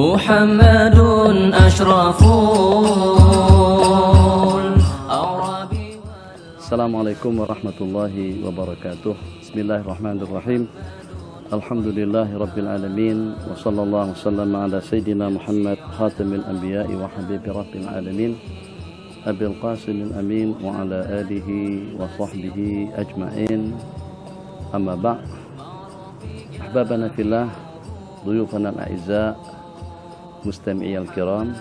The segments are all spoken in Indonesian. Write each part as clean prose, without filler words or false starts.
محمد أشرف الأعراب. Assalamualaikum warahmatullahi wabarakatuh. Bismillahirrahmanirrahim. Alhamdulillahi rabbil alamin. Wa sallallahu wasallam ala sayyidina Muhammad khatamil anbiya'i wa habibi rabbil alamin Abil Qasimil Amin wa ala alihi wa sahbihi ajma'in. Amma ba'd. Ahbabana fillah, duyufana al-a'izza, mustami'il kiram,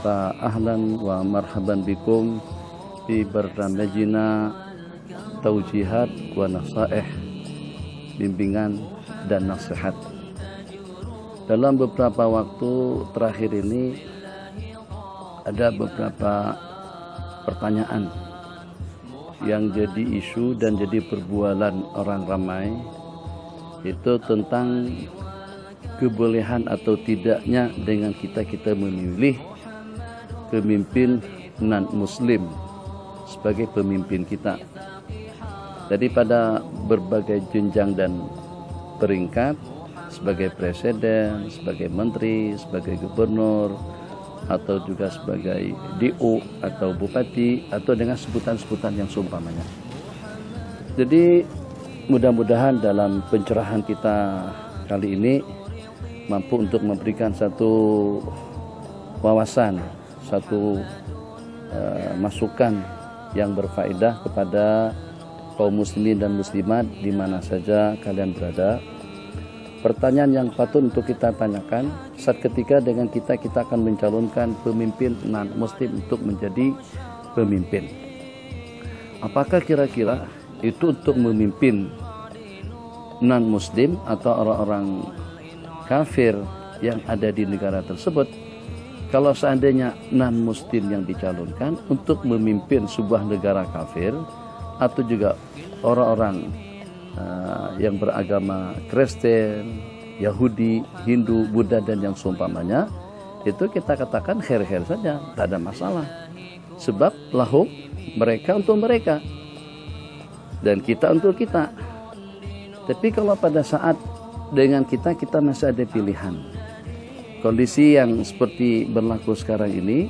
fa ahlan wa marhaban bikum fi barnamijina taujihat wa nasaih, bimbingan dan nasihat. Dalam beberapa waktu terakhir ini ada beberapa pertanyaan yang jadi isu dan jadi perbualan orang ramai, itu tentang kebolehan atau tidaknya dengan kita memilih pemimpin non-muslim sebagai pemimpin kita. Jadi pada berbagai jenjang dan peringkat, sebagai presiden, sebagai menteri, sebagai gubernur, atau juga sebagai DO atau bupati, atau dengan sebutan-sebutan yang seumpamanya. Jadi mudah-mudahan dalam pencerahan kita kali ini mampu untuk memberikan satu wawasan, satu masukan yang berfaedah kepada kaum muslimin dan muslimat di mana saja kalian berada. Pertanyaan yang patut untuk kita tanyakan saat ketika dengan kita akan mencalonkan pemimpin non-muslim untuk menjadi pemimpin. Apakah kira-kira itu untuk memimpin non-muslim atau orang-orang kafir yang ada di negara tersebut? Kalau seandainya non-muslim yang dicalonkan untuk memimpin sebuah negara kafir, atau juga orang-orang yang beragama Kristen, Yahudi, Hindu, Buddha dan yang seumpamanya, itu kita katakan khair-khair saja, tak ada masalah. Sebab lahum, mereka untuk mereka dan kita untuk kita. Tapi kalau pada saat dengan kita masih ada pilihan, kondisi yang seperti berlaku sekarang ini,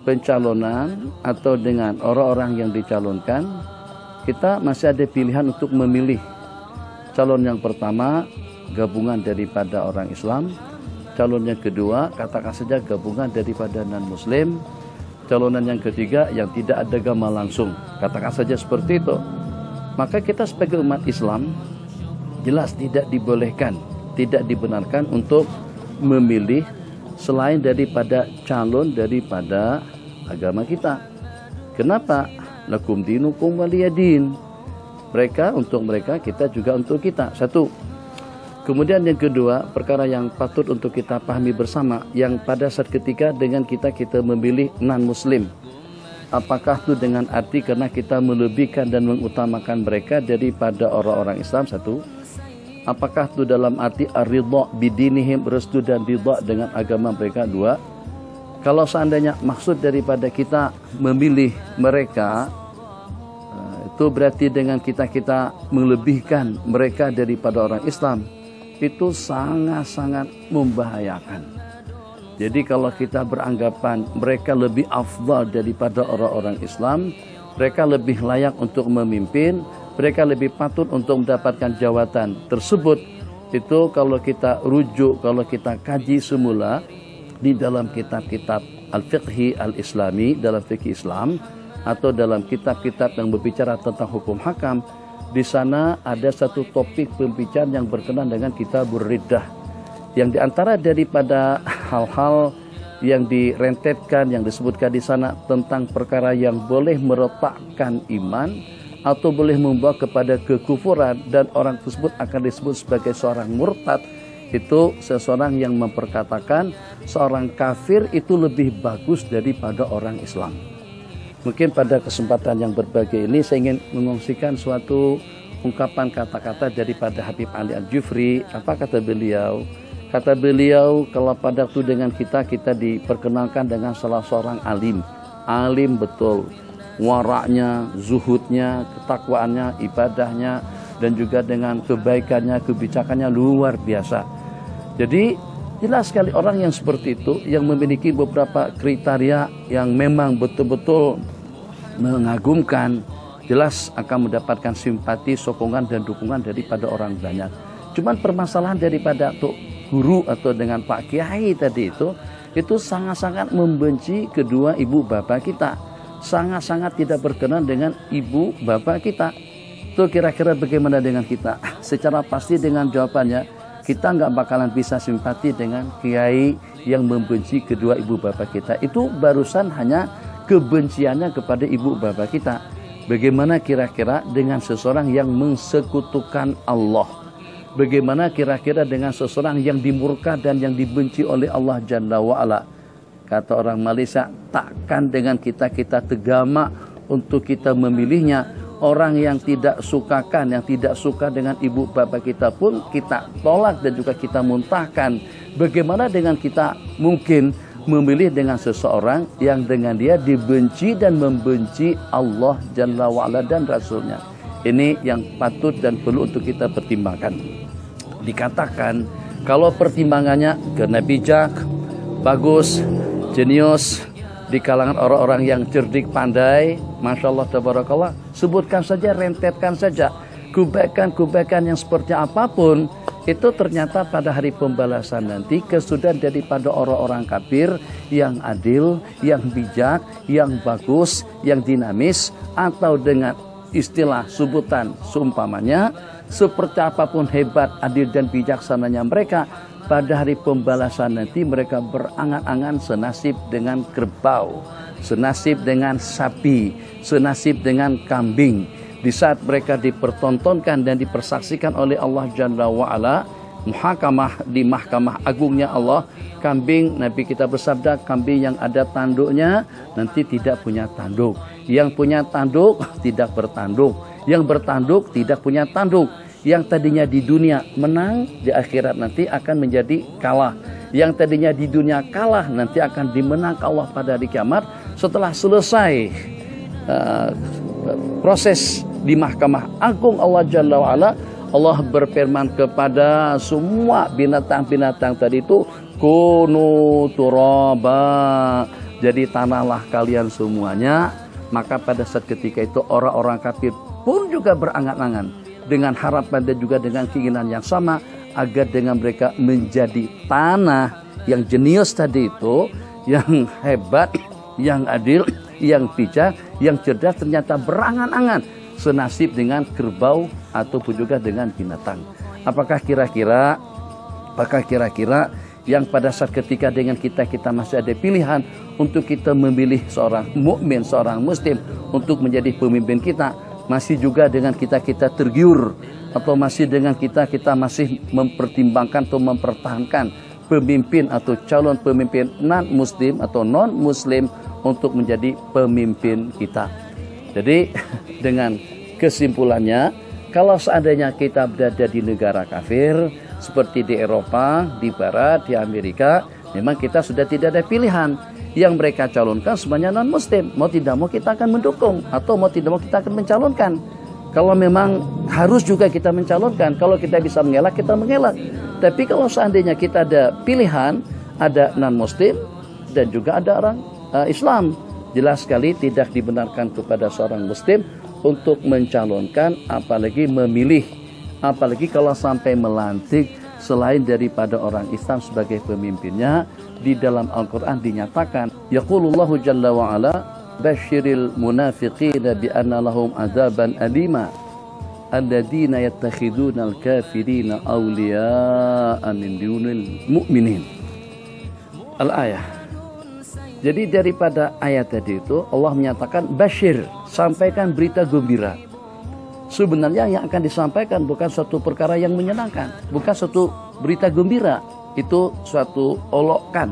pencalonan atau dengan orang-orang yang dicalonkan, kita masih ada pilihan untuk memilih calon yang pertama gabungan daripada orang Islam, calon yang kedua katakan saja gabungan daripada non-muslim, calonan yang ketiga yang tidak ada agama langsung, katakan saja seperti itu. Maka kita sebagai umat Islam jelas tidak dibolehkan, tidak dibenarkan untuk memilih selain daripada calon daripada agama kita. Kenapa? Lakum dinukum waliyadin. Mereka untuk mereka, kita juga untuk kita. Satu. Kemudian yang kedua, perkara yang patut untuk kita pahami bersama, yang pada saat ketika dengan kita memilih non-muslim, apakah itu dengan arti karena kita melebihkan dan mengutamakan mereka daripada orang-orang Islam? Satu. Apakah itu dalam arti ar-ridha bidinihim, restu dan ridha dengan agama mereka? Dua. Kalau seandainya maksud daripada kita memilih mereka, itu berarti dengan kita melebihkan mereka daripada orang Islam, itu sangat-sangat membahayakan. Jadi kalau kita beranggapan mereka lebih afdal daripada orang-orang Islam, mereka lebih layak untuk memimpin, mereka lebih patut untuk mendapatkan jawatan tersebut, itu kalau kita rujuk, kalau kita kaji semula di dalam kitab-kitab al-fiqhi al-islami, dalam fikih Islam, atau dalam kitab-kitab yang berbicara tentang hukum hakam, di sana ada satu topik pembicaraan yang berkenaan dengan kitabur riddah, yang diantara daripada hal-hal yang direntetkan, yang disebutkan di sana tentang perkara yang boleh meretakkan iman atau boleh membawa kepada kekufuran dan orang tersebut akan disebut sebagai seorang murtad. Itu seseorang yang memperkatakan seorang kafir itu lebih bagus daripada orang Islam. Mungkin pada kesempatan yang berbahagia ini saya ingin mengungsikan suatu ungkapan kata-kata daripada Habib Ali Al-Jufri. Apa kata beliau? Kata beliau, kalau pada waktu dengan kita diperkenalkan dengan salah seorang alim. Alim betul, waraknya, zuhudnya, ketakwaannya, ibadahnya, dan juga dengan kebaikannya, kebijakannya luar biasa. Jadi Jelas sekali orang yang seperti itu, yang memiliki beberapa kriteria yang memang betul-betul mengagumkan, jelas akan mendapatkan simpati, sokongan dan dukungan daripada orang banyak. Cuman permasalahan daripada tuh guru atau dengan Pak Kiai tadi itu sangat-sangat membenci kedua ibu bapak kita, sangat-sangat tidak berkenan dengan ibu bapak kita. Tuh kira-kira bagaimana dengan kita? Secara pasti dengan jawabannya, kita nggak bakalan bisa simpati dengan kiai yang membenci kedua ibu bapak kita. Itu barusan hanya kebenciannya kepada ibu bapak kita. Bagaimana kira-kira dengan seseorang yang mensekutukan Allah? Bagaimana kira-kira dengan seseorang yang dimurka dan yang dibenci oleh Allah Jalla wa'ala? Kata orang Malaysia, takkan dengan kita tegama untuk kita memilihnya. Orang yang tidak sukakan, yang tidak suka dengan ibu bapak kita pun kita tolak dan juga kita muntahkan. Bagaimana dengan kita mungkin memilih dengan seseorang yang dengan dia dibenci dan membenci Allah Jalla wa'ala dan Rasulnya? Ini yang patut dan perlu untuk kita pertimbangkan. Dikatakan kalau pertimbangannya karena bijak, bagus, jenius di kalangan orang-orang yang cerdik pandai, Masya Allah tabarakallah, sebutkan saja, rentetkan saja kebaikan-kebaikan yang seperti apapun, itu ternyata pada hari pembalasan nanti kesudahan daripada orang-orang kafir yang adil, yang bijak, yang bagus, yang dinamis, atau dengan istilah sebutan seumpamanya, seperti apapun hebat, adil dan bijaksananya mereka, pada hari pembalasan nanti mereka berangan-angan senasib dengan kerbau, senasib dengan sapi, senasib dengan kambing. Di saat mereka dipertontonkan dan dipersaksikan oleh Allah Jalla wa'ala, di mahkamah agungnya Allah, kambing, Nabi kita bersabda, kambing yang ada tanduknya nanti tidak punya tanduk, yang punya tanduk tidak bertanduk, yang bertanduk tidak punya tanduk. Yang tadinya di dunia menang, di akhirat nanti akan menjadi kalah. Yang tadinya di dunia kalah, nanti akan dimenang Allah pada hari kiamat. Setelah selesai proses di mahkamah agung Allah Jalla wa'ala, Allah berfirman kepada semua binatang-binatang tadi itu, kunu turaba, jadi tanahlah kalian semuanya. Maka pada saat ketika itu orang-orang kafir pun juga berangan-angan dengan harapan dan juga dengan keinginan yang sama agar dengan mereka menjadi tanah yang jenius tadi itu, yang hebat, yang adil, yang bijak, yang cerdas, ternyata berangan-angan senasib dengan kerbau ataupun juga dengan binatang. Apakah kira-kira yang pada saat ketika dengan kita masih ada pilihan untuk kita memilih seorang mukmin, seorang muslim untuk menjadi pemimpin kita, masih juga dengan kita tergiur, atau masih dengan kita masih mempertimbangkan atau mempertahankan pemimpin atau calon pemimpin non-muslim atau non-muslim untuk menjadi pemimpin kita. Jadi dengan kesimpulannya, kalau seandainya kita berada di negara kafir seperti di Eropa, di Barat, di Amerika, memang kita sudah tidak ada pilihan. Yang mereka calonkan semuanya non-muslim. Mau tidak mau kita akan mendukung, atau mau tidak mau kita akan mencalonkan. Kalau memang harus juga kita mencalonkan, kalau kita bisa mengelak, kita mengelak. Tapi kalau seandainya kita ada pilihan, ada non-muslim dan juga ada orang Islam, jelas sekali tidak dibenarkan kepada seorang muslim untuk mencalonkan, apalagi memilih, apalagi kalau sampai melantik selain daripada orang Islam sebagai pemimpinnya. Di dalam Al-Quran dinyatakan, yaqulullahu jalla wa'ala, basyiril munafiqina bi'anna lahum azaban alima alladhina yattakhiduna al-kafirina awliya'a min dunil mu'minin. Al-ayah. Jadi daripada ayat tadi itu Allah menyatakan basyir, sampaikan berita gembira. Sebenarnya yang akan disampaikan bukan suatu perkara yang menyenangkan, bukan suatu berita gembira. Itu suatu olokan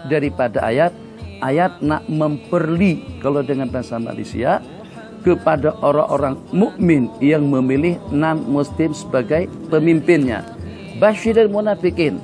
daripada ayat nak memperli, kalau dengan bahasa Malaysia, kepada orang-orang mukmin yang memilih non-muslim sebagai pemimpinnya. Basyiril munafikin,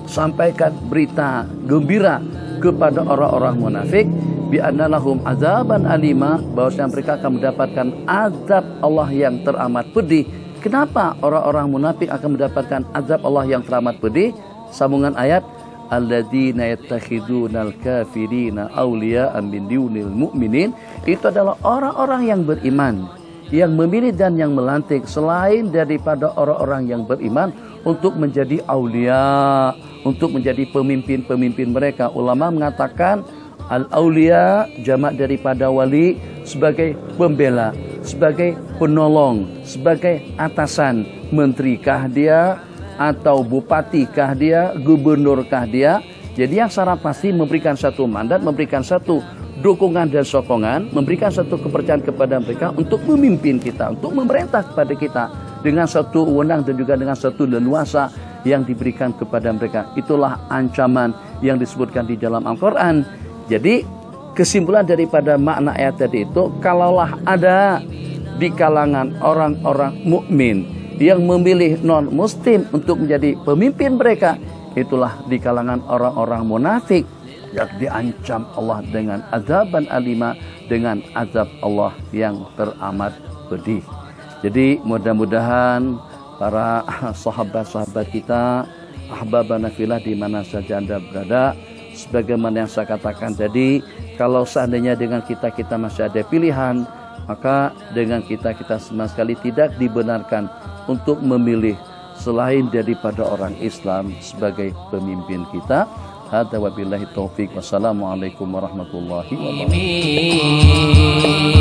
sampaikan berita gembira kepada orang-orang munafik, bi anna lahum azaban alima, bahwasanya mereka akan mendapatkan azab Allah yang teramat pedih. Kenapa orang-orang munafik akan mendapatkan azab Allah yang teramat pedih? sambungan ayat, alladzina yattakhidunal kafirina awliya'a min dunil mu'minin, itu adalah orang-orang yang beriman, yang memilih dan yang melantik selain daripada orang-orang yang beriman untuk menjadi aulia, untuk menjadi pemimpin-pemimpin mereka. Ulama mengatakan al-aulia jamak daripada wali, sebagai pembela, sebagai penolong, sebagai atasan. Menterikah dia, atau bupatikah dia, gubernurkah dia. Jadi yang secara pasti memberikan satu mandat, memberikan satu dukungan dan sokongan, memberikan satu kepercayaan kepada mereka untuk memimpin kita, untuk memerintah kepada kita dengan satu wewenang dan juga dengan satu leluasa yang diberikan kepada mereka. Itulah ancaman yang disebutkan di dalam Al-Quran. Jadi kesimpulan daripada makna ayat tadi itu, kalaulah ada di kalangan orang-orang mukmin yang memilih non-muslim untuk menjadi pemimpin mereka, itulah di kalangan orang-orang munafik yang diancam Allah dengan azaban alima, dengan azab Allah yang teramat pedih. Jadi mudah-mudahan para sahabat-sahabat kita, ahbabana fillah di mana saja Anda berada, sebagaimana yang saya katakan tadi, kalau seandainya dengan kita masih ada pilihan, maka dengan kita sama sekali tidak dibenarkan untuk memilih selain daripada orang Islam sebagai pemimpin kita. Hadza wabillahi taufik. Wassalamualaikum warahmatullahi wabarakatuh.